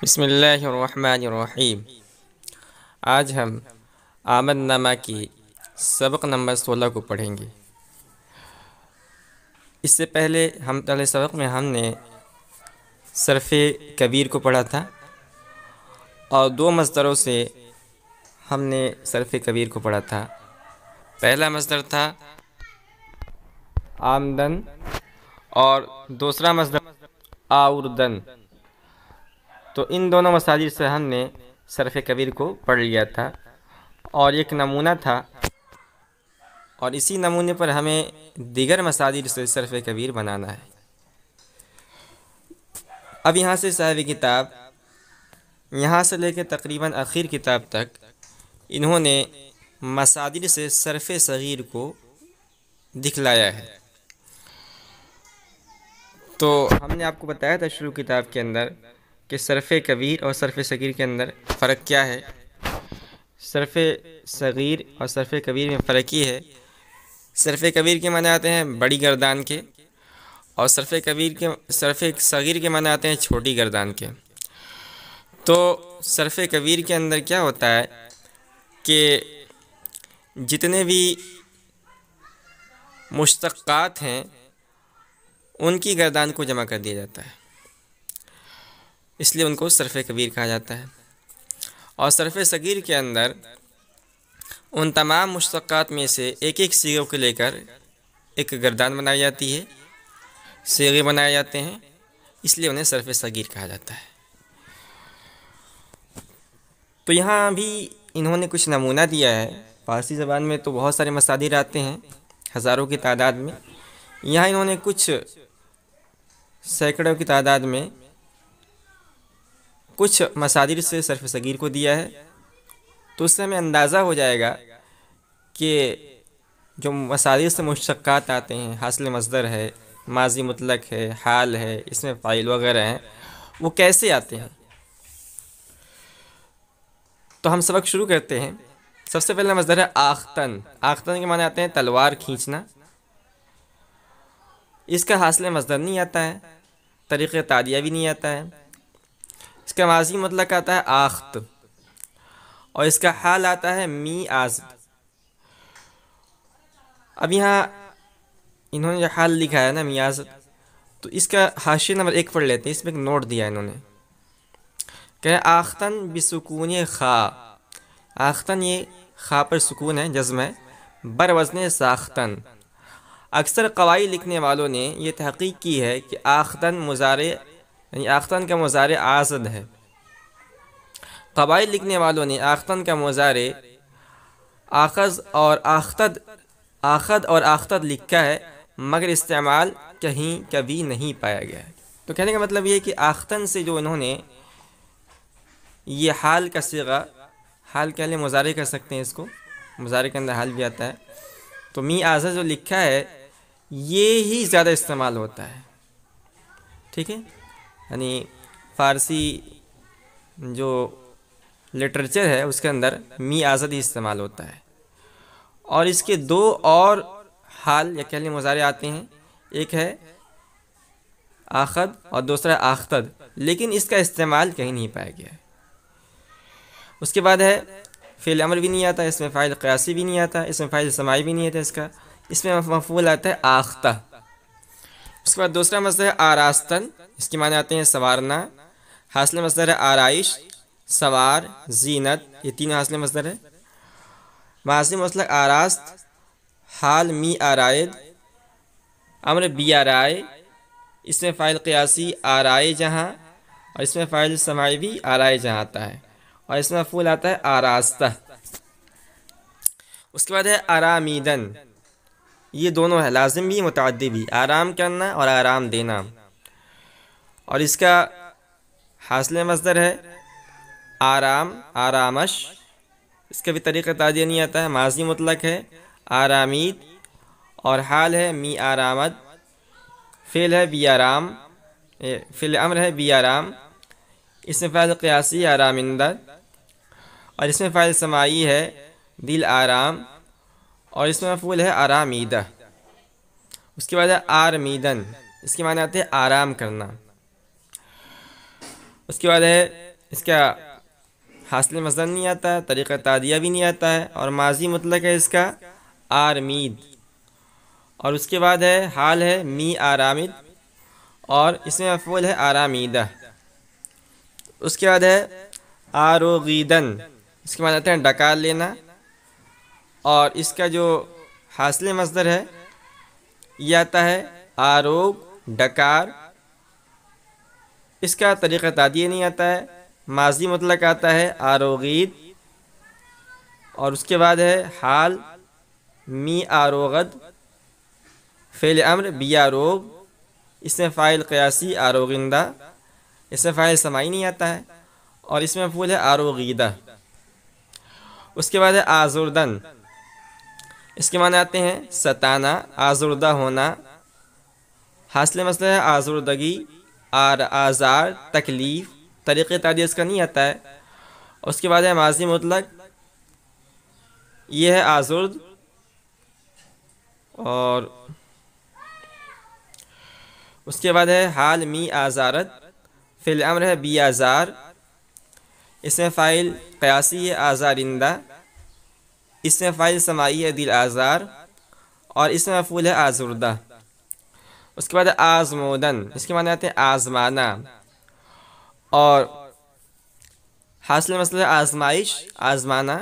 بسم اللہ الرحمن الرحیم۔ آج ہم آمد نامہ کی سبق نمبر 16 کو پڑھیں گے۔ اس سے پہلے پہلے سبق میں ہم نے صرف کبیر کو پڑھا تھا اور دو مصدروں سے ہم نے صرف کبیر کو پڑھا تھا۔ پہلا مصدر تھا آمدن اور دوسرا مصدر آوردن۔ تو ان دونوں مصادر سے ہم نے صرف کبیر کو پڑھ لیا تھا اور ایک نمونہ تھا، اور اسی نمونے پر ہمیں دیگر مصادر سے صرف کبیر بنانا ہے۔ اب یہاں سے صاحب کتاب یہاں سے لے کے تقریباً آخر کتاب تک انہوں نے مصادر سے صرف صغیر کو دکھلایا ہے۔ تو ہم نے آپ کو بتایا تھا شروع کتاب کے اندر کہ صرف کبیر اور صرف صغیر کے اندر فرق کیا ہے۔ صرف صغیر اور صرف کبیر میں فرق یہ ہے، صرف کبیر کے معنی آتے ہیں بڑی گردان کے، اور صرف صغیر کے معنی آتے ہیں چھوٹی گردان کے۔ تو صرف کبیر کے اندر کیا ہوتا ہے کہ جتنے بھی مشتقات ہیں ان کی گردان کو جمع کر دیا جاتا ہے، اس لیے ان کو صرف کبیر کہا جاتا ہے۔ اور صرف صغیر کے اندر ان تمام مشتقات میں سے ایک ایک صیغے کو لے کر ایک گردان بنائی جاتی ہے، صیغے بنائے جاتے ہیں، اس لیے انہیں صرف صغیر کہا جاتا ہے۔ تو یہاں بھی انہوں نے کچھ نمونہ دیا ہے۔ فارسی زبان میں تو بہت سارے مصادر آتے ہیں ہزاروں کی تعداد میں، یہاں انہوں نے کچھ سینکڑوں کی تعداد میں کچھ مصادر سے صرف صغیر کو دیا ہے۔ تو اس سے ہمیں اندازہ ہو جائے گا کہ جو مصادر سے مشتقات آتے ہیں، حاصل مصدر ہے، ماضی مطلق ہے، حال ہے، اس میں فاعل وغیرہ ہیں، وہ کیسے آتے ہیں۔ تو ہم سبق شروع کرتے ہیں۔ سب سے پہلا مصدر ہے آختن۔ آختن کے معنی آتے ہیں تلوار کھینچنا۔ اس کا حاصل مصدر نہیں آتا ہے، طریق تعدیہ بھی نہیں آتا ہے۔ اس کا ماضی مطلق آتا ہے آخت، اور اس کا حال آتا ہے می آزد۔ اب یہاں انہوں نے جو حال لکھا ہے نا می آزد، تو اس کا حاشیہ نمبر 1 پڑھ لیتے ہیں۔ اس میں ایک نوٹ دیا انہوں نے کہ آختن بسکون خا۔ آختن یہ خا پر سکون ہے، جزم ہے، بر وزن ساختن۔ اکثر قواعد لکھنے والوں نے یہ تحقیق کی ہے کہ آختن مضارع یعنی آختن کا مضارع آزد ہے۔ قواعد لکھنے والوں نے آختن کا مضارع آخذ اور آختد لکھا ہے، مگر استعمال کہیں کبھی نہیں پایا گیا ہے۔ تو کہنے کا مطلب یہ ہے کہ آختن سے جو انہوں نے یہ حال کا صیغہ، حال کے لیے مضارع کر سکتے ہیں، اس کو مضارع کے اندر حال بھی آتا ہے، تو می آزد جو لکھا ہے یہ ہی زیادہ استعمال ہوتا ہے۔ ٹھیک ہے، یعنی فارسی جو لٹریچر ہے اس کے اندر می آزد ہی استعمال ہوتا ہے۔ اور اس کے دو اور حال یا کہہ لیں مضارع آتے ہیں، ایک ہے آخد اور دوسرا آختد، لیکن اس کا استعمال کہیں نہیں پایا گیا ہے۔ اس کے بعد ہے فعل امر بھی نہیں آتا، اس میں فاعل قیاسی بھی نہیں آتا، اس میں فاعل سماعی بھی نہیں آتا، اس میں مفعول آتا ہے آختہ۔ اس کے بعد دوسرا مصدر ہے آراستن، اس کے معنی آتے ہیں سنوارنا۔ حاصل مصدر ہے آرائش، سوار، زینت، یہ تینوں حاصل مصدر ہے۔ ماضی مطلق آراست، حال می آرائد، امر بی آرائے، اس میں فاعل قیاسی آرائے جہاں، اور اس میں فاعل سماعی بھی آرائے جہاں آتا ہے، اور اس میں مفعول آتا ہے آراستہ۔ اس کے بعد ہے آرامیدن، یہ دونوں ہے، لازم بھی متعدی بھی، آرام کرنا اور آرام دینا۔ اور اس کا حاصل مصدر ہے آرام، آرامش، اس کا بھی طریقہ تعدیہ نہیں آتا ہے، ماضی مطلق ہے آرامید، اور حال ہے می آرامد، فعل ہے بی آرام، فعل امر ہے بی آرام، اس میں فاعل قیاسی آرامندہ، اور اس میں فاعل سماعی ہے دل آرام، اور اس میں مفعول ہے آرامیدہ۔ اس کے بعد ہے آرمیدن، اس کے معنی آتے ہیں آرام کرنا۔ اس کے بعد ہے اس کا حاصل مصدر نہیں آتا ہے، طریقہ تعدیہ بھی نہیں آتا ہے، اور ماضی مطلق ہے اس کا آرمید، اور اس کے بعد ہے حال ہے می آرامد، اور اس میں مفعول ہے آرامیدہ۔ اس کے بعد ہے آروغیدن، اس کے معنی آتے ہیں ڈکار لینا، اور اس کا جو حاصل مصدر ہے یہ آتا ہے آروغ ڈکار، اس کا طریقہ تعدیہ نہیں آتا ہے، ماضی مطلق آتا ہے آروغید، اور اس کے بعد ہے حال می آروغد، فعل امر بی آروغ، اس میں فاعل قیاسی آروغندہ، اس میں فاعل سماعی نہیں آتا ہے، اور اس میں مفعول ہے آروغیدہ۔ اس کے بعد ہے آزردن، اس کے معنی آتے ہیں ستانا، آزردہ ہونا، حاصل مصدر ہے آزردگی، آزار، تکلیف، طریقہ تعدیہ اس کا نہیں آتا ہے۔ اس کے بعد ہے ماضی مطلق، یہ ہے آزرد، اور اس کے بعد ہے حال می آزارت، فعل امر ہے بی آزار، اس میں فاعل قیاسی ہے آزارندہ، اس میں فاعل سماعی ہے دل آزار، اور اس میں مفعول ہے آزردہ۔ اس کے بعد ہے آزمودن، اس کے معنی آتے ہیں آزمانا، اور حاصل مصدر ہے آزمائش، آزمانا،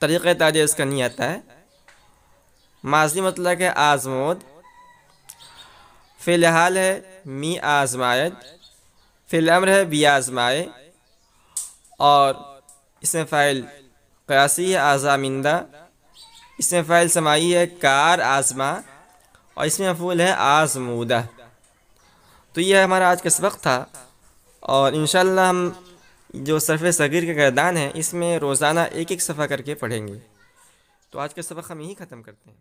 طریقہ تعدیہ اس کا نہیں آتا ہے، ماضی مطلق ہے آزمود، فعل حال ہے می آزمائد، فعل امر ہے بی آزمائے، اور اس میں فاعل قیاسی ہے آزامندہ، اس میں فاعل سماعی ہے کار آزما، اور اس میں مفعول ہے آزمودہ۔ تو یہ ہمارا آج کا سبق تھا، اور انشاءاللہ ہم جو صرف صغیر کے گردان ہیں اس میں روزانہ ایک ایک صفحہ کر کے پڑھیں گے۔ تو آج کا سبق ہم یہیں ختم کرتے ہیں۔